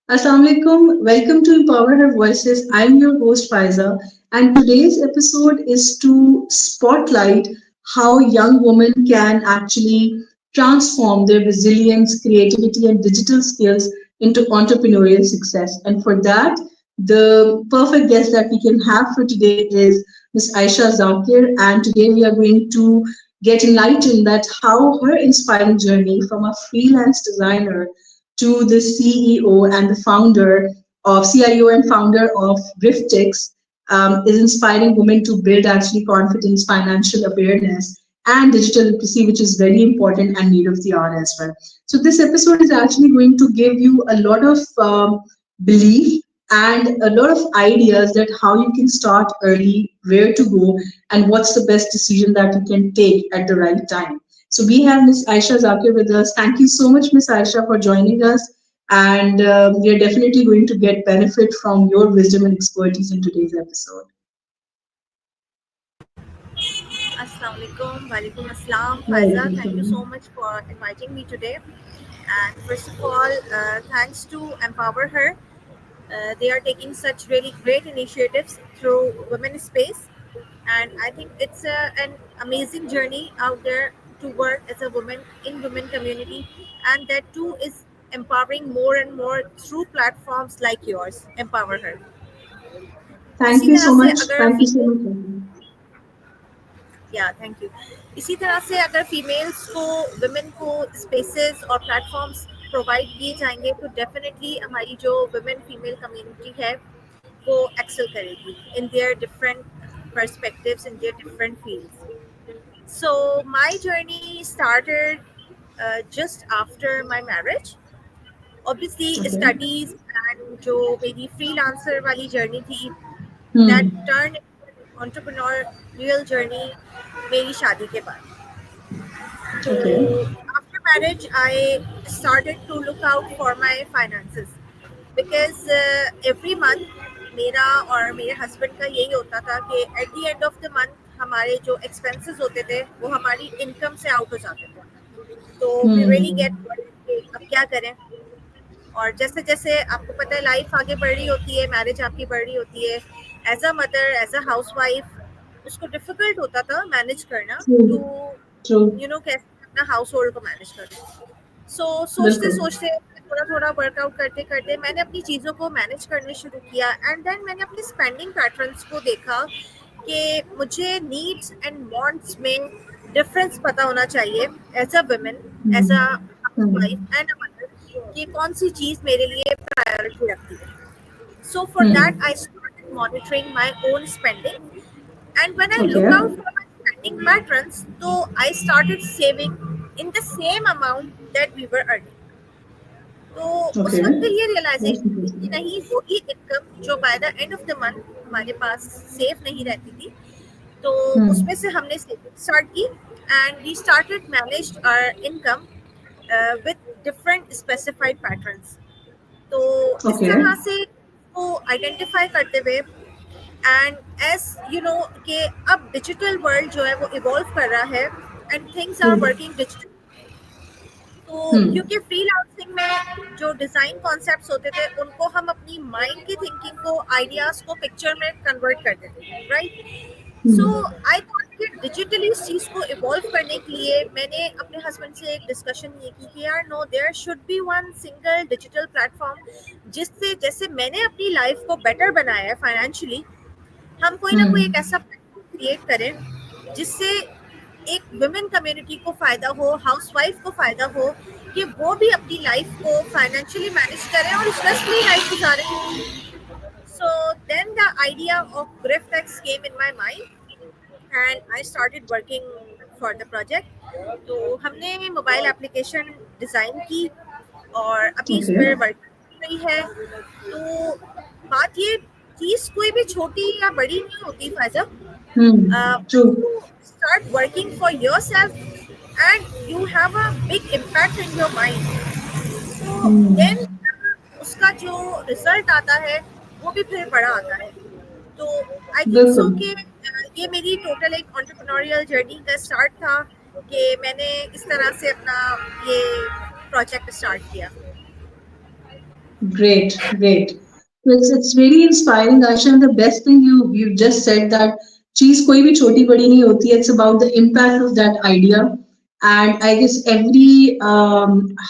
Assalamualaikum. Welcome to Empower Her Voices. I'm your host Faiza, and today's episode is to spotlight how young women can actually transform their resilience, creativity, and digital skills into entrepreneurial success. And for that, the perfect guest that we can have for today is Miss Aisha Zakir, and today we are going to get enlightened that how her inspiring journey from a freelance designer to the CEO and the founder of CIO and founder of Griftix is inspiring women to build actually confidence, financial awareness, and digital literacy, which is very important and need of the hour as well. So this episode is actually going to give you a lot of belief and a lot of ideas that how you can start early, where to go, and what's the best decision that you can take at the right time. So we have Miss Aisha Zakir with us. Thank you so much, Miss Aisha, for joining us. And we are definitely going to get benefit from your wisdom and expertise in today's episode. Assalamu alaikum, walaikum assalam, Faiza. Welcome. Thank you so much for inviting me today. And first of all, thanks to Empower Her. They are taking such really great initiatives through women's space, and I think it's an amazing journey out there to work as a woman in women community, and that too is empowering more and more through platforms like yours. Empower Her. Thank इसी you तरह so से much. अगर Thank you so female much. या thank you इसी तरह से अगर females को वुमेन को स्पेसेस और प्लेटफॉर्म्स प्रोवाइड किए जाएंगे तो डेफिनेटली हमारी जो वुमेन फीमेल कम्युनिटी है वो एक्सेल करेगी in their different perspectives in their different fields. So my journey started just after my marriage. Obviously Okay. studies and जो मेरी freelancer वाली journey थी that Hmm. turned into an entrepreneurial journey मेरी शादी के बाद. So Okay. after marriage, I started to look out for my finances because every month मेरा और मेरे हस्बैंड का यही होता था कि at the end of the month हमारे जो एक्सपेंसेस होते थे वो हमारी इनकम से आउट हो जाते थे. तो वी रियली गेट Hmm. कि अब क्या करें. और जैसे जैसे आपको पता है लाइफ आगे बढ़ रही होती है, मैरिज आपकी बढ़ रही होती है, as a mother as a housewife उसको डिफिकल्ट होता था मैनेज करना टू True. True. कैसे अपना हाउस होल्ड को मैनेज करें. सो सोचते Bilkul. सोचते थोड़ा थोड़ा वर्कआउट करते करते मैंने अपनी चीज़ों को मैनेज करने शुरू किया एंड देन मैंने अपने स्पेंडिंग पैटर्न्स को देखा कि मुझे नीड्स एंड वांट्स में डिफरेंस पता होना चाहिए as a women, as a Hmm. House Hmm. Wife and a mother कि कौन सी चीज़ मेरे लिए प्रायोरिटी रखती है. So for that, Hmm. I started monitoring my own spending, and when I look Okay. out for my spending patterns, so I started saving in the same amount that we were earning. तो उस Okay. वक्त फिर ये That's realisation थी कि interesting. नहीं वही income जो by the end of the month हमारे पास सेफ नहीं रहती थी, तो उसमें Hmm. से हमने सेविंग स्टार्ट की and we started managed our income with different specified patterns. तो इस Okay. तरह से वो आइडेंटिफाई करते हुए एंड एज यू नो कि अब डिजिटल वर्ल्ड जो है वो इवॉल्व कर रहा है and things are True. Working digital. तो Hmm. क्योंकि फ्रीलांसिंग में जो डिज़ाइन कॉन्सेप्ट्स होते थे उनको हम अपनी माइंड की थिंकिंग को आइडियाज़ को पिक्चर में कन्वर्ट कर देते थे, right. So Hmm. I thought कि डिजिटली इस चीज़ को इवॉल्व करने के लिए मैंने अपने हस्बैंड से एक डिस्कशन ये की कि यार no there should be one single digital platform जिससे जैसे मैंने अपनी लाइफ को बेटर बनाया है फाइनेंशियली, हम कोई ना कोई एक Hmm. ऐसा प्लेटफॉर्म क्रिएट करें जिससे एक वुमेन कम्युनिटी को फ़ायदा हो, हाउसवाइफ को फ़ायदा हो कि वो भी अपनी लाइफ को फाइनेंशियली मैनेज करें और स्ट्रेस फ्री लाइफ गुजारें. So then the idea of Griftex came in my mind and I started working for the project. तो हमने मोबाइल एप्लीकेशन डिज़ाइन की और अभी इस पर Okay. वर्क कर रही है. तो बात ये चीज़ कोई भी छोटी या बड़ी नहीं होती Faiza. Hmm. True. You start working for yourself and you have a big impact in your mind. So then Hmm. उसका जो रिजल्ट आता है वो भी फिर बड़ा आता है. तो आई थिंक सो Bilkul. कि ये मेरी टोटल एक एंटरप्रेन्योरियल जर्नी का स्टार्ट था कि मैंने इस तरह से अपना ये प्रोजेक्ट स्टार्ट किया. Great, great. It's really inspiring, Aisha. And the best thing you just said that cheese कोई भी छोटी बड़ी नहीं होती. It's about the impact of that idea. And I guess every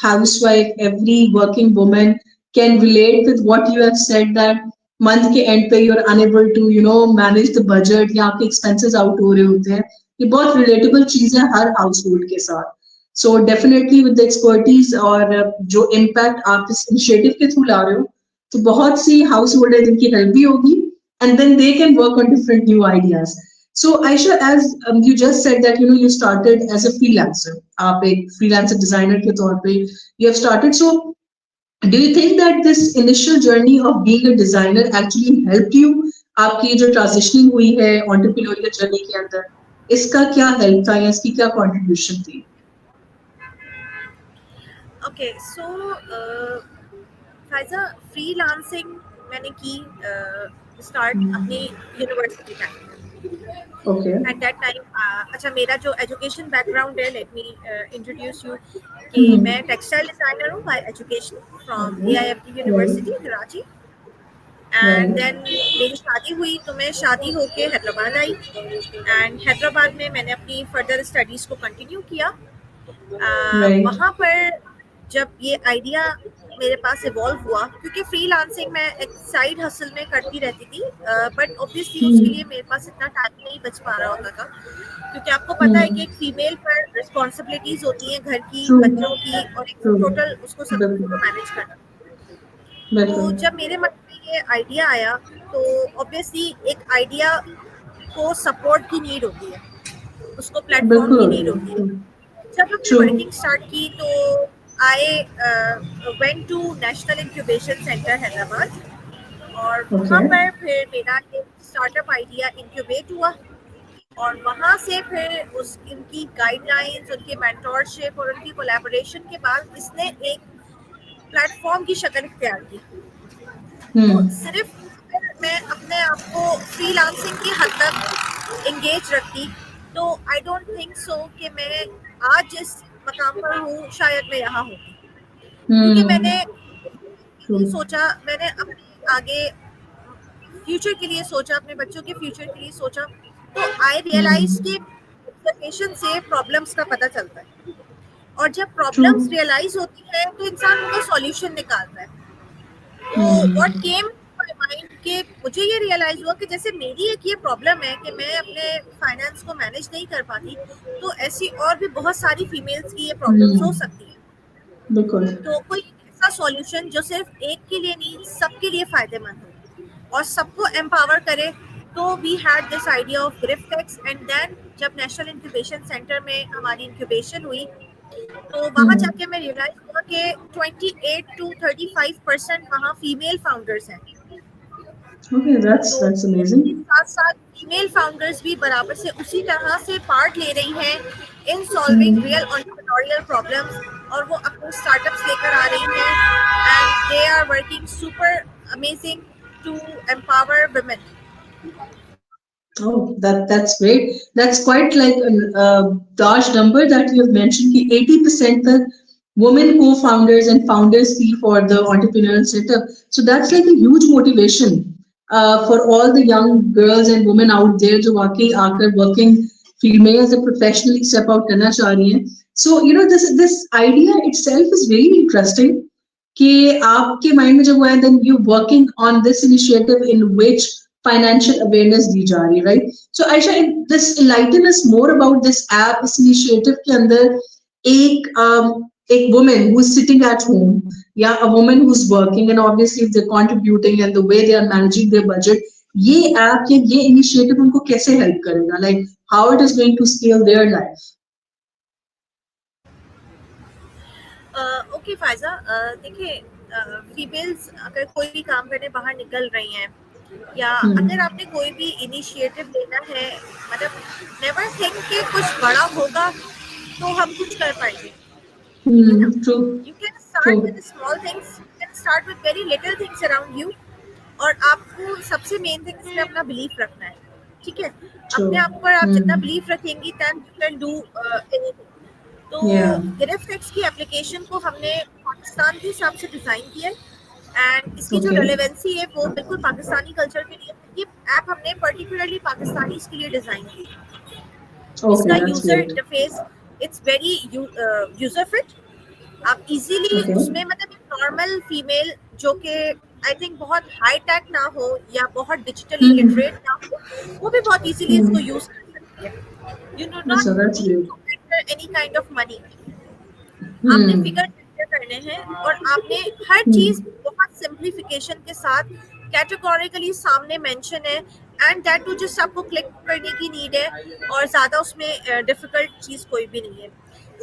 housewife, every working woman can relate with what you have said that month के end पे you're unable to manage the budget या आपके expenses out हो रहे होते हैं. ये बहुत relatable चीज है हर household के साथ. So definitely with the expertise और जो इम्पैक्ट आप इस इनिशिएटिव के थ्रू ला रहे हो तो बहुत सी हाउस होल्डर जिनकी हेल्प भी होगी and then they can work on different new ideas. So Ayesha as you just said that you started as a freelancer, आप एक फ्रीलांसर डिजाइनर के तौर पे you have started. So do you think that this initial journey of being a designer actually help you, आपकी जो transitioning हुई है entrepreneurial journey के अंदर, इसका क्या हेल्प था या इसकी क्या कंट्रीब्यूशन थी? ओके सो फायजा फ्रीलांसिंग मैंने की स्टार्ट अपनी university time okay. At that time. अच्छा मेरा जो एजुकेशन बैकग्राउंड है लेट मी इंट्रोड्यूस यू कि मैं टेक्सटाइल डिज़ाइनर हूँ by education from AIFT university Karachi. And then मेरी शादी हुई तो मैं शादी होके हैदराबाद आई एंड हैदराबाद में मैंने अपनी फर्दर स्टडीज़ को कंटिन्यू किया. वहाँ पर जब ये आइडिया मेरे पास इवॉल्व हुआ क्योंकि फ्रीलांसिंग मैं एक साइड हसल में करती रहती थी बट ऑब्वियसली उसके लिए मेरे पास इतना टाइम नहीं बच पा रहा होता था क्योंकि आपको पता है कि एक फीमेल पर रिस्पॉन्सिबिलिटीज होती हैं घर की, बच्चों की और एक टोटल उसको सब को मैनेज करना. तो जब मेरे मन में ये आइडिया आया तो ऑब्वियसली एक आइडिया को सपोर्ट की नीड होती है, उसको प्लेटफॉर्म की नीड होती है. जब हमने वर्किंग स्टार्ट की तो I went to national incubation centre Hyderabad और वहाँ पर फिर मेरा एक स्टार्टअप आइडिया इंक्यूबेट हुआ और वहाँ से फिर उनकी गाइडलाइंस, उनकी मेंटोरशिप और उनकी कोलैबोरेशन के बाद इसने एक प्लेटफॉर्म की शक्ल इख्तियार की. तो सिर्फ मैं अपने आप को फ्रीलांसिंग की हद तक एंगेज रखती तो आई डोंट थिंक सो कि मैं आज जिस मकाम पर हूँ शायद मैं यहाँ हूँ क्योंकि मैंने सोचा, मैंने अपने आगे फ्यूचर के लिए सोचा, अपने बच्चों के फ्यूचर के लिए सोचा. तो आई रियलाइज कि ऑब्जर्वेशन से प्रॉब्लम्स का पता चलता है और जब प्रॉब्लम्स रियलाइज होती है तो इंसान उनका सॉल्यूशन निकालता है. तो व्हाट केम माय माइंड कि मुझे ये रियलाइज हुआ कि जैसे मेरी एक ये प्रॉब्लम है कि मैं अपने फाइनेंस को मैनेज नहीं कर पाती तो ऐसी और भी बहुत सारी फीमेल्स की ये प्रॉब्लम्स हो सकती है. तो कोई ऐसा सॉल्यूशन जो सिर्फ एक के लिए नहीं सबके लिए फायदेमंद हो और सबको एम्पावर करे. तो we had this idea of Griftex and then जब नेशनल इंक्यूबेशन सेंटर में हमारी इंक्यूबेशन हुई तो वहाँ जाके मैं रियलाइज हुआ कि 28 to 35% वहाँ फीमेल फाउंडर्स हैं. Okay, that's amazing. साथ साथ फीमेल फाउंडर्स भी बराबर से उसी तरह से पार्ट ले रही हैं in solving real entrepreneurial problems और वो अपने स्टार्टअप्स लेकर आ रही हैं and they are working super amazing to empower women. Oh, that's great. That's quite like a large number that you have mentioned. कि 80% तक women co-founders and founders see for the entrepreneurial setup. So that's like a huge motivation for all the young girls and women out there जो वाकई आकर working field में as a professionally step out करना चाह रही हैं. So this idea itself is really interesting. कि आपके माइंड में जब हुआ है then you working on this initiative in which financial awareness दी जा रही है, right? So Aisha, this enlighten us more about this app, इस initiative के अंदर एक woman who is sitting at home या a woman who is working and obviously if they're contributing and the way they are managing their budget, ये app या ये initiative उनको कैसे help करेगा, like how it is going to scale their life? Okay Faiza, देखिए females अगर कोई भी काम करने बाहर निकल रही हैं या अगर आपने कोई भी इनिशिएटिव लेना है, मतलब नेवर थिंक कि कुछ बड़ा होगा तो हम कुछ कर पाएंगे. You can start with small things, you can start with very little things around you और आपको सबसे मेन थिंग इसमें अपना बिलीफ रखना है. ठीक है, अपने आप पर आप जितना बिलीफ रखेंगी then you can do anything. तो ग्रिफ्टेक्स की एप्लीकेशन को हमने पाकिस्तान के हिसाब से डिज़ाइन किया एंड इसकी जो Okay. रेलेवेंसी है वो बिल्कुल पाकिस्तानी कल्चर के लिए है। ये ऐप हमने पर्टिकुलरली पाकिस्तानी के लिए डिज़ाइन की है। Okay, इसका that's user great. Interface it's very user fit. आप इजीली Okay. उसमें मतलब एक नॉर्मल फीमेल जो कि आई थिंक बहुत हाई टेक ना हो या बहुत डिजिटली Hmm. लिटरेट ना हो, वो भी बहुत इजीली इसको Hmm. यूज कर सकती है। You do So not that's need great. To enter any kind of money. आपने Hmm. फिगर एंटर करने हैं और आपने हर चीज Hmm. बहुत सिंप्लीफिकेशन के साथ कैटेगोरिकली सामने मेंशन है, एंड दैट टू जस्ट आपको क्लिक करने की नीड है, और ज्यादा उसमें डिफिकल्ट चीज कोई भी नहीं है।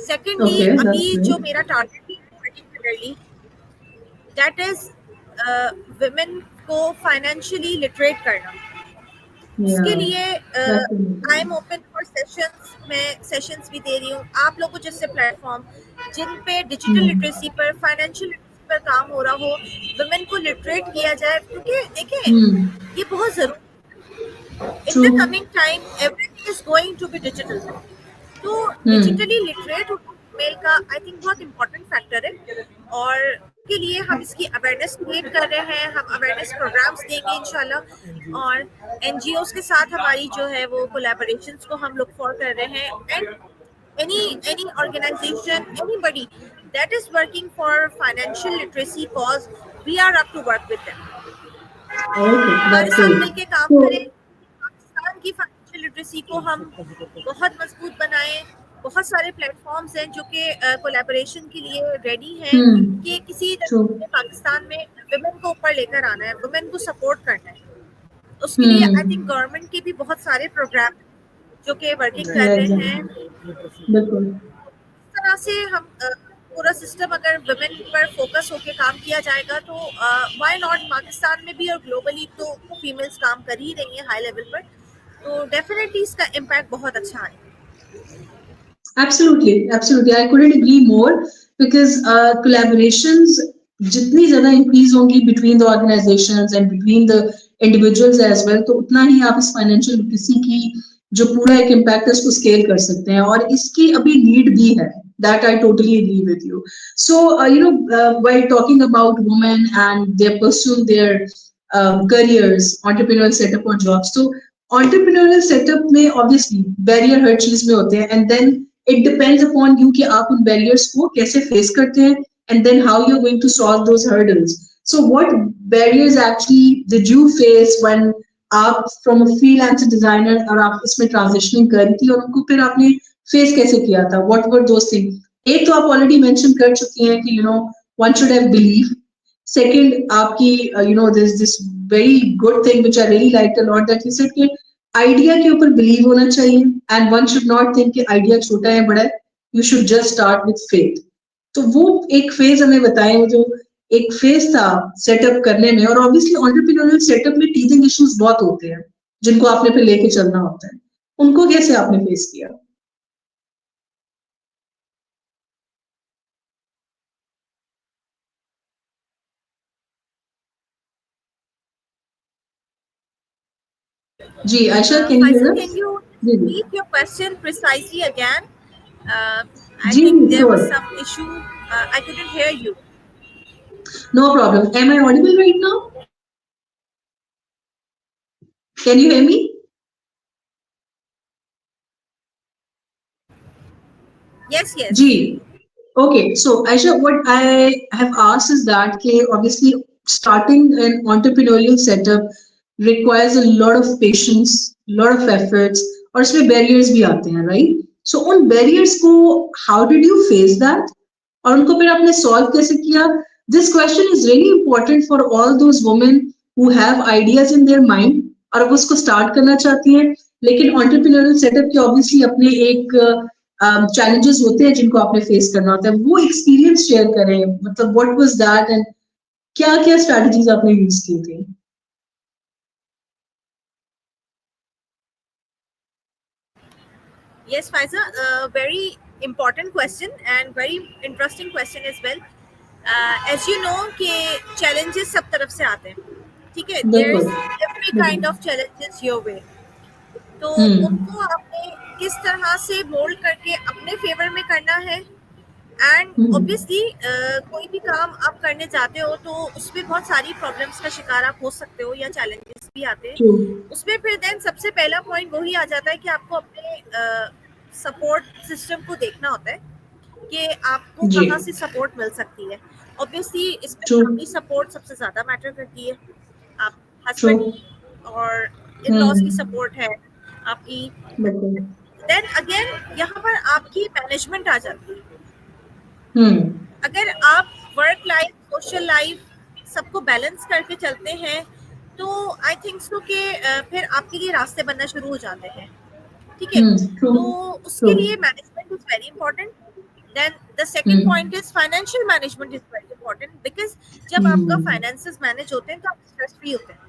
सेकेंडली, Okay, that's अभी great. जो मेरा टारगेट है पर्टिकुलरली दैट इज वुमेन को फाइनेंशियली लिटरेट करना। इसके Yeah, लिए that's I amazing. Am open for sessions. मैं सेशंस भी दे रही हूँ आप लोगों जैसे प्लेटफॉर्म जिन पे डिजिटल Hmm. लिटरेसी पर, फाइनेंशियल लिटरेसी पर काम हो रहा हो, वुमेन को लिटरेट किया जाए, क्योंकि देखें Hmm. ये बहुत जरूरी। In the True. Coming time everything is going to be digital. तो Hmm. डिजिटली लिटरेट मेल का आई थिंक बहुत इंपॉर्टेंट फैक्टर है, और के लिए हम इसकी अवेयरनेस क्रिएट कर रहे हैं। हम अवेयरनेस प्रोग्राम्स देंगे इंशाल्लाह, और एनजीओ के साथ हमारी जो है वो कोलैबोरेशंस को हम लुक फॉर कर रहे हैं। And any organization, anybody that is working for financial literacy cause, we are up to work with them। Okay, हमारे that's साथ great. मिलके काम करें, So, पाकिस्तान की फाइनेंशियल लिटरेसी को हम बहुत मजबूत बनाएं। बहुत सारे प्लेटफॉर्म्स हैं जो कि कोलैबोरेशन के लिए रेडी हैं, hmm. कि किसी तरह True. से पाकिस्तान में वुमेन को ऊपर लेकर आना है, वुमेन को सपोर्ट करना है। उसके लिए आई थिंक Hmm. गवर्नमेंट के भी बहुत सारे प्रोग्राम जो कि वर्किंग कर Yeah, रहे exactly. हैं। बिल्कुल. इस तरह से हम पूरा सिस्टम अगर वुमेन पर फोकस होकर काम किया जाएगा तो व्हाई नॉट, पाकिस्तान में भी और ग्लोबली तो फीमेल्स काम कर ही रही हैं हाई लेवल पर, तो डेफिनेटली इसका इम्पैक्ट बहुत अच्छा है। Absolutely, absolutely. I couldn't agree more because collaborations जितनी ज़्यादा increase होंगी between the organizations and between the individuals as well, तो उतना ही आप इस financial literacy की जो पूरा एक impact है उसको scale कर सकते हैं और इसकी अभी need भी है. That I totally agree with you. So while talking about women and they're pursuing their careers, entrepreneurial setup or jobs, तो entrepreneurial setup में obviously barrier हर चीज में होते हैं and then it depends upon you कि आप उन barriers को कैसे face करते हैं and then how you're going to solve those hurdles. So what barriers actually did you face when आप from a freelancer designer और आप इसमें transitioning कर रही थी और उनको फिर आपने face कैसे किया था? What were those things? एक तो आप already mention कर चुकी हैं कि one should have belief. Second, आपकी there's this very good thing which I really liked a lot that you said कि आइडिया के ऊपर बिलीव होना चाहिए and one should not think कि आइडिया छोटा है बड़ा है, you should just start with faith. तो वो एक फेज हमें बताएं, वो जो एक फेज था सेटअप करने में, और ऑब्वियसली एंटरप्रेन्योरियल सेटअप में टीजिंग इश्यूज बहुत होते हैं जिनको आपने फिर लेके चलना होता है, उनको कैसे आपने फेस किया? जी Aisha, can you Faisal, hear can us? you जी जी repeat your question precisely again? I जी think जी there was sure, some issue. I couldn't hear you. No problem. Am I audible right now? Can you hear me? Yes, yes. जी, okay. So Aisha, what I have asked is that okay, obviously starting an entrepreneurial setup requires a lot of patience, lot of efforts, और इसमें barriers भी आते हैं, right? So उन barriers को how did you face that? और उनको फिर आपने solve कैसे किया? This question is really important for all those women who have ideas in their mind और वो उसको start करना चाहती हैं, लेकिन entrepreneurial setup के obviously अपने एक चैलेंजेस होते हैं जिनको आपने फेस करना होता है, वो एक्सपीरियंस शेयर करें, मतलब व्हाट वाज दैट एंड क्या क्या स्ट्रेटजीज आपने यूज की थी? Yes, Faisal, very important question and very interesting question as well. As you know कि challenges सब तरफ से आते हैं, ठीक है? There बिल्कुल is every kind बिल्कुल। of challenges your way. तो हम्म। उनको आपने किस तरह से मोल्ड करके अपने फेवर में करना है, एंड Hmm. ऑब्वियसली कोई भी काम आप करने जाते हो तो उसमें बहुत सारी प्रॉब्लम्स का शिकार आप हो सकते हो या चैलेंजेस भी आते हैं True. उसमें। फिर देन सबसे पहला पॉइंट वही आ जाता है कि आपको अपने सपोर्ट सिस्टम को देखना होता है कि आपको जी. कहाँ से सपोर्ट मिल सकती है। ऑब्वियसली इसमें True. फैमिली सपोर्ट सबसे ज़्यादा मैटर करती है। आप हस्बैंड True. और इन लॉज की Hmm. सपोर्ट है आपकी। बिल्कुल. देन अगेन यहाँ पर आपकी मैनेजमेंट आ जाती है। Hmm. अगर आप वर्क लाइफ सोशल लाइफ सबको बैलेंस करके चलते हैं तो आई थिंक सो कि फिर आपके लिए रास्ते बनना शुरू हो जाते हैं। ठीक है, Hmm. तो True. उसके True. लिए management is very important. Then the second Hmm. Point is financial management is very important because जब आपका Hmm. फाइनेंसेस मैनेज होते हैं तो आप स्ट्रेस फ्री होते हैं।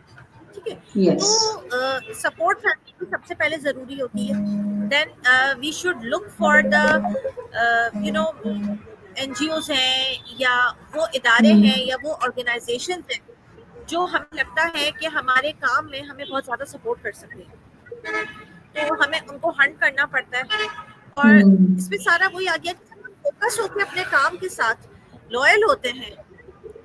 ठीक है, तो Yes. सपोर्ट फैमिली की सबसे पहले ज़रूरी होती है। Then we should look for the you know NGOs हैं या वो इदारे हैं Hmm. या वो ऑर्गेनाइजेशन हैं जो हमें लगता है कि हमारे काम में हमें बहुत ज़्यादा सपोर्ट कर सकते हैं, तो हमें उनको हंट करना पड़ता है। और Hmm. इसमें सारा वही आ गया कि जब हम फोकस होकर अपने काम के साथ लॉयल होते हैं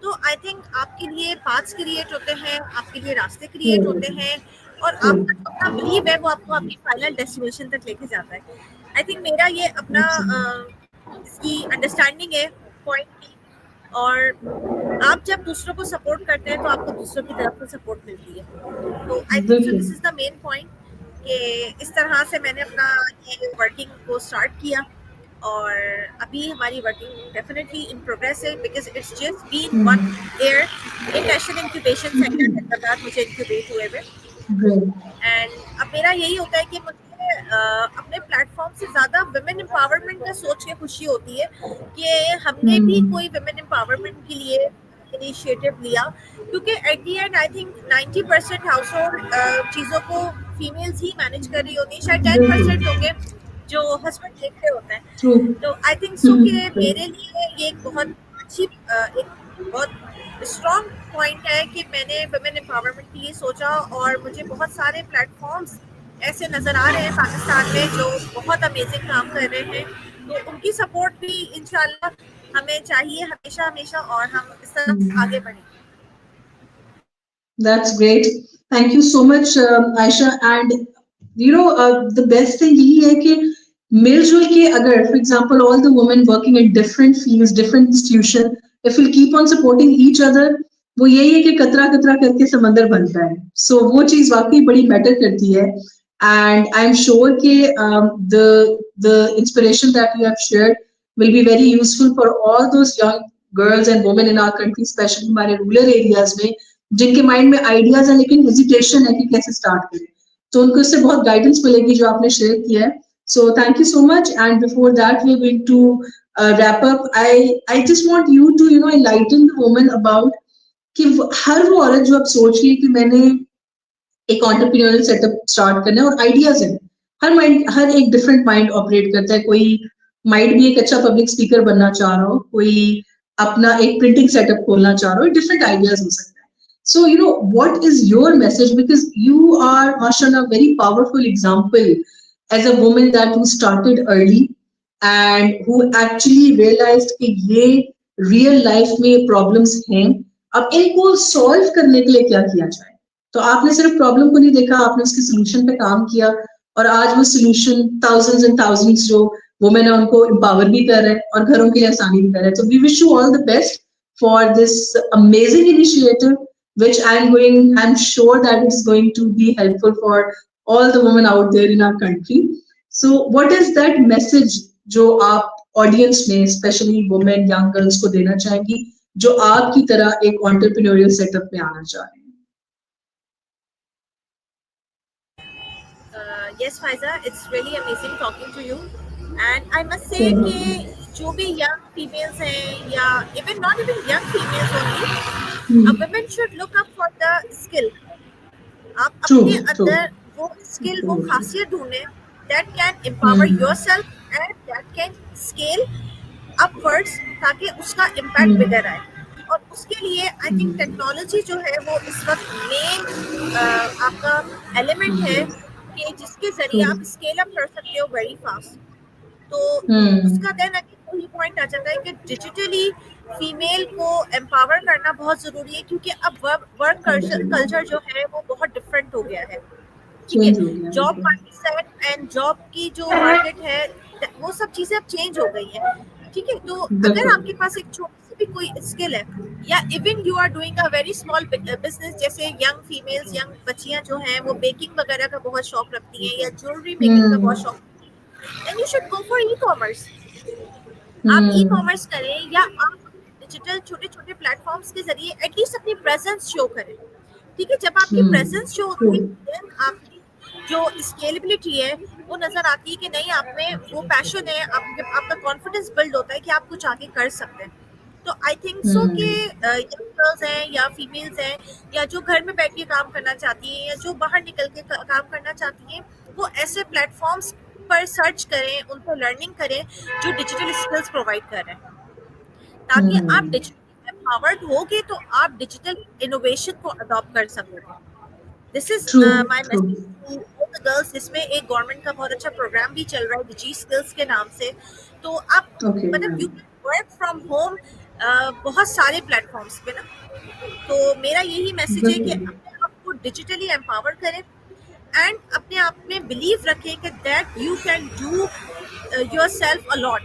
तो आई थिंक आपके लिए पाथ्स क्रिएट होते हैं, आपके लिए रास्ते क्रिएट True. होते हैं और आपका True. जो अपना बिलीव है वो आपको आपकी फाइनल डेस्टिनेशन तक लेके जाता है। आई थिंक मेरा ये अपना Absolutely. इसकी अंडरस्टैंडिंग है पॉइंट की। और आप जब दूसरों को सपोर्ट करते हैं तो आपको दूसरों की तरफ से सपोर्ट मिलती है। तो आई थिंक सो बिल्कुल. This is the main point कि इस तरह से मैंने अपना ये वर्किंग को स्टार्ट किया और अभी हमारी वर्किंग डेफिनेटली इन प्रोग्रेस है because it's just been one Hmm. Year in national incubation centre Hyderabad मुझे इंक्यूबेट हुए हुए। Great. एंड अब मेरा यही होता है कि मुझे अपने प्लेटफॉर्म से ज़्यादा वुमेन एम्पावरमेंट का सोच के खुशी होती है कि हमने भी Hmm. कोई वुमेन एम्पावरमेंट के लिए इनिशिएटिव लिया, क्योंकि at the and I think 90% house hold चीज़ों को फीमेल्स ही मैनेज कर रही होती है, शायद 10% बिल्कुल. होंगे जो हस्बैंड देख रहे होते हैं। True. तो आई थिंक सो कि Hmm. मेरे लिए ये एक बहुत अच्छी एक बहुत स्ट्रॉन्ग पॉइंट है कि मैंने वुमेन एम्पावरमेंट के लिए सोचा और मुझे बहुत सारे प्लेटफॉर्म्स ऐसे नज़र आ रहे हैं पाकिस्तान में जो बहुत अमेजिंग काम कर रहे हैं। तो उनकी सपोर्ट भी इंशाल्लाह हमें चाहिए हमेशा हमेशा और हम इस तरफ Hmm. आगे बढ़ें। That's great. Thank you so much, Aisha. And the best thing यही है कि मिलजुल के अगर, for example, all the women working in different fields, different institution, if we'll keep on supporting each other, वो यही है कि कतरा कतरा करके समंदर बनता है. So वो चीज वाकई बड़ी मैटर करती है. And I'm sure कि the inspiration that you have shared will be very useful for all those young girls and women in our country, especially हमारे rural areas में जिनके माइंड में आइडियाज है लेकिन हेजिटेशन है कि कैसे स्टार्ट करें. तो उनको इससे बहुत गाइडेंस मिलेगी जो आपने शेयर किया है. So thank you so much. And before that we are going to wrap up. I just want you to enlighten the woman about कि हर वो औरत जो अब सोच रही है कि मैंने एक ऑन्टरप्रेन्योरियल सेटअप स्टार्ट करना है और आइडियाज है. हर एक डिफरेंट माइंड ऑपरेट करता है. कोई माइंड भी एक अच्छा पब्लिक स्पीकर बनना चाह रहा हो, कोई अपना एक प्रिंटिंग सेटअप खोलना चाह रहा हो. डिफरेंट आइडियाज हो सकते हैं. So, what is your message? Because you are, mashallah, a very powerful example as a woman that who started early and who actually realized कि ये real life में problems हैं. अब इनको solve करने के लिए क्या किया जाए? तो आपने सिर्फ प्रॉब्लम को नहीं देखा, आपने उसके सोल्यूशन पे काम किया और आज वो सोल्यूशन thousands and thousands जो वुमेन है उनको एम्पावर भी कर रहे हैं और घरों के लिए आसानी भी कर रहे हैं. तो we wish you all the best for this amazing initiative, which I'm sure that it's going to be helpful for all the women out there in our country. So, what is that message जो आप audience में specially women young girls को देना चाहेंगी जो आपकी तरह एक entrepreneurial सेटअप में आना चाह रहे हैं? Yes, Faiza, it's really amazing talking to you. And I must say Same कि here. जो भी young females हैं या even not even young females only, a Hmm. women should look up for the skill. आप अपने True, अंदर true. वो skill वो Absolutely. खासियत ढूंढें that can empower Hmm. yourself and that can scale upwards ताकि उसका impact Hmm. bigger आए। और उसके लिए आई थिंक Hmm. टेक्नोलॉजी जो है वो इस वक्त मेन आपका एलिमेंट है Hmm. कि जिसके जरिए आप True. स्केल अप कर सकते हो वेरी फास्ट। तो उसका Hmm. देन वही पॉइंट आ जाता है कि डिजिटली फीमेल को एम्पावर करना बहुत जरूरी है, क्योंकि अब वर्क कल्चर जो है वो बहुत डिफरेंट हो गया है। ठीक है, चेंज हो गया जॉब बिल्कुल। मार्केट एंड जॉब की जो मार्केट है वो सब चीजें अब चेंज हो गई है। ठीक है, तो अगर बिल्कुल। आपके पास एक छोटी सी भी कोई स्किल है, या even you are doing a very small business, जैसे यंग फीमेल्स, यंग बच्चियां जो हैं वो बेकिंग वगैरह का बहुत शौक रखती हैं या ज्वेलरी मेकिंग का बहुत हम्म। शौक, then you should go for e commerce. आप ई हम्म। कॉमर्स करें, या आप डिजिटल छोटे छोटे प्लेटफॉर्म्स के जरिए एटलीस्ट अपनी प्रेजेंस शो करें। ठीक है, जब आपकी प्रेजेंस शो ट्रू। होती है, देन आपकी जो स्केलेबिलिटी है वो नजर आती है कि नहीं, आप में वो पैशन है, आपका कॉन्फिडेंस बिल्ड होता है कि आप कुछ आगे कर सकते हैं। तो आई थिंक सो कि हम्म। यंग गर्ल्स हैं या फीमेल्स हैं, या जो घर में बैठ के काम करना चाहती हैं या जो बाहर निकल के काम करना चाहती हैं, वो ऐसे प्लेटफॉर्म्स पर सर्च करें, उन पर लर्निंग करें जो डिजिटल स्किल्स प्रोवाइड कर रहे हैं, ताकि आप हम्म। डिजिटल एम्पावर्ड होगे तो आप डिजिटल इनोवेशन को अडॉप्ट कर सकोगे। This is true. My true. Message to all the girls. जिसमें एक गवर्नमेंट का बहुत अच्छा प्रोग्राम भी चल रहा है डिजी स्किल्स के नाम से। तो आप ओके। मतलब you can work from home बहुत सारे प्लेटफॉर्म्स पे ना। तो मेरा यही मैसेज है कि बिल्कुल। अपने आप को डिजिटली एम्पावर करें, एंड अपने आप में बिलीव रखें कि that you can do yourself a lot.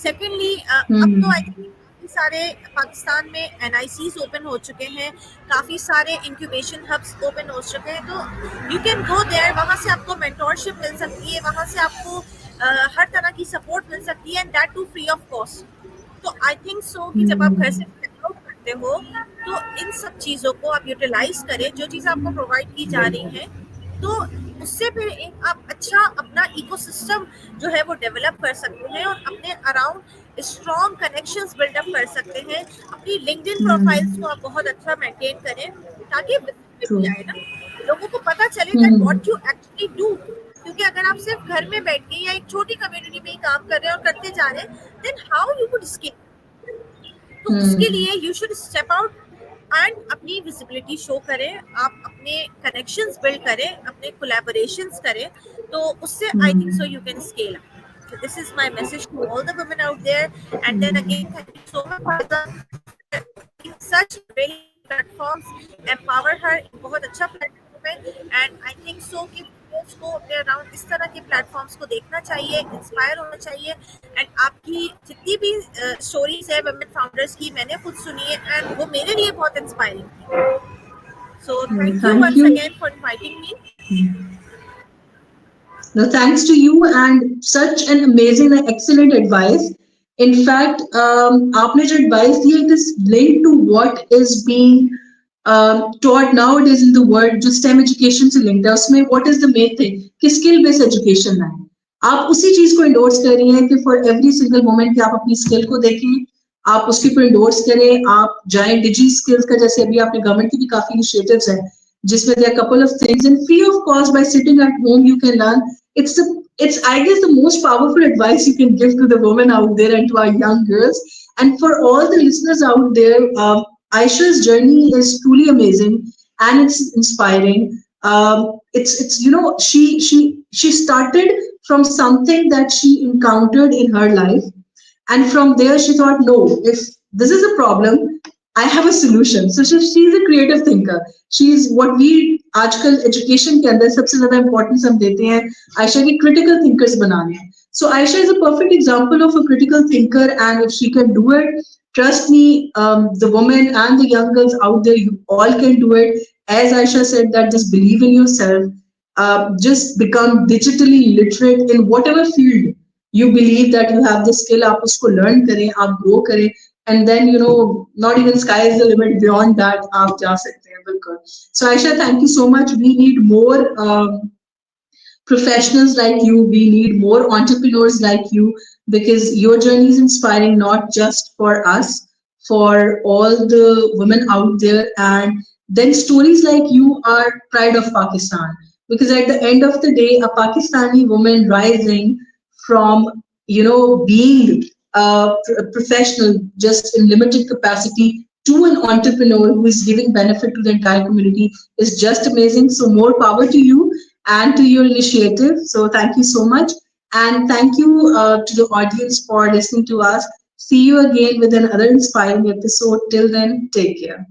Secondly, अब तो आई हम्म। थिंक काफ़ी सारे पाकिस्तान में एनआईसीज ओपन हो चुके हैं, काफ़ी सारे इंक्यूबेशन हब्स ओपन हो चुके हैं, तो यू कैन गो देयर। वहाँ से आपको मेंटोरशिप मिल सकती है, वहाँ से आपको हर तरह की सपोर्ट मिल सकती है, and that too free of cost. तो आई थिंक सो कि जब आप घर से हम्म। चेक आउट करते हो, तो इन सब चीज़ों को आप यूटिलाइज करें जो चीज़ आपको प्रोवाइड की जा रही है। तो उससे फिर एक आप अच्छा अपना इकोसिस्टम जो है वो डेवलप कर सकते हैं, और अपने अराउंड स्ट्रॉन्ग कनेक्शंस बिल्डअप कर सकते हैं। अपनी लिंक्डइन प्रोफाइल्स को आप बहुत अच्छा मेंटेन करें, ताकि ट्रू। विजिबिलिटी आए ना, लोगों को पता चले that hmm. What you actually do. क्योंकि अगर आप सिर्फ घर में बैठ के या एक छोटी कम्युनिटी में ही काम कर रहे हैं और करते जा रहे हैं, then how you would scale. तो उसके हम्म। लिए you should step out and अपनी विजिबिलिटी शो करें, आप अपने कनेक्शंस बिल्ड करें, अपने कोलैबोरेशंस करें, तो उससे I think so you can scale up. So this is my message to all the women out there. And then again, thank you so much for such really platforms, empower her, बहुत अच्छा platform है। And I think so कि females को अपने around इस तरह के platforms को देखना चाहिए, इंस्पायर होना चाहिए। एंड आपकी जितनी भी स्टोरीज है वुमेन फाउंडर्स की, मैंने खुद सुनी है, एंड वो मेरे लिए बहुत इंस्पायरिंग थी। So thank you thank once you. Again for inviting me. No, thanks to you and such an amazing and excellent advice. In fact, आपने जो advice the it is linked to what is being taught nowadays in the world, जो STEM education से linked है उसमें what is the main thing कि skill based education है। आप उसी चीज को endorse कर रही हैं कि for every single moment कि आप अपनी skill को देखें, आप उसके ऊपर endorse करें, आप जाएं डिजी skills का, जैसे अभी आपने government की भी काफी initiatives हैं जिसमें there are a couple of things and free of cost by sitting at home you can learn. It's I guess the most powerful advice you can give to the women out there and to our young girls. And for all the listeners out there, Aisha's journey is truly amazing and it's inspiring. It's she started from something that she encountered in her life, and from there she thought, no, if this is a problem, I have a solution. So she's a creative thinker. She's what we आजकल education के अंदर सबसे ज्यादा importance हम देते हैं आयशा की critical thinkers बनाने। So Aisha is a perfect example of a critical thinker, and if she can do it, trust me, the women and the young girls out there, you all can do it. As Aisha said, that just believe in yourself, just become digitally literate in whatever field you believe that you have the skill, आप उसको learn करें, आप grow करें, and then not even sky is the limit, beyond that आप जा सकते हैं बिल्कुल। So Aisha, thank you so much. We need more professionals like you. We need more entrepreneurs like you, because your journey is inspiring not just for us, for all the women out there. And then stories like you are pride of Pakistan. Because at the end of the day, a Pakistani woman rising from, being a professional just in limited capacity to an entrepreneur who is giving benefit to the entire community is just amazing. So more power to you and to your initiative. So thank you so much. And thank you to the audience for listening to us. See you again with another inspiring episode. Till then, take care.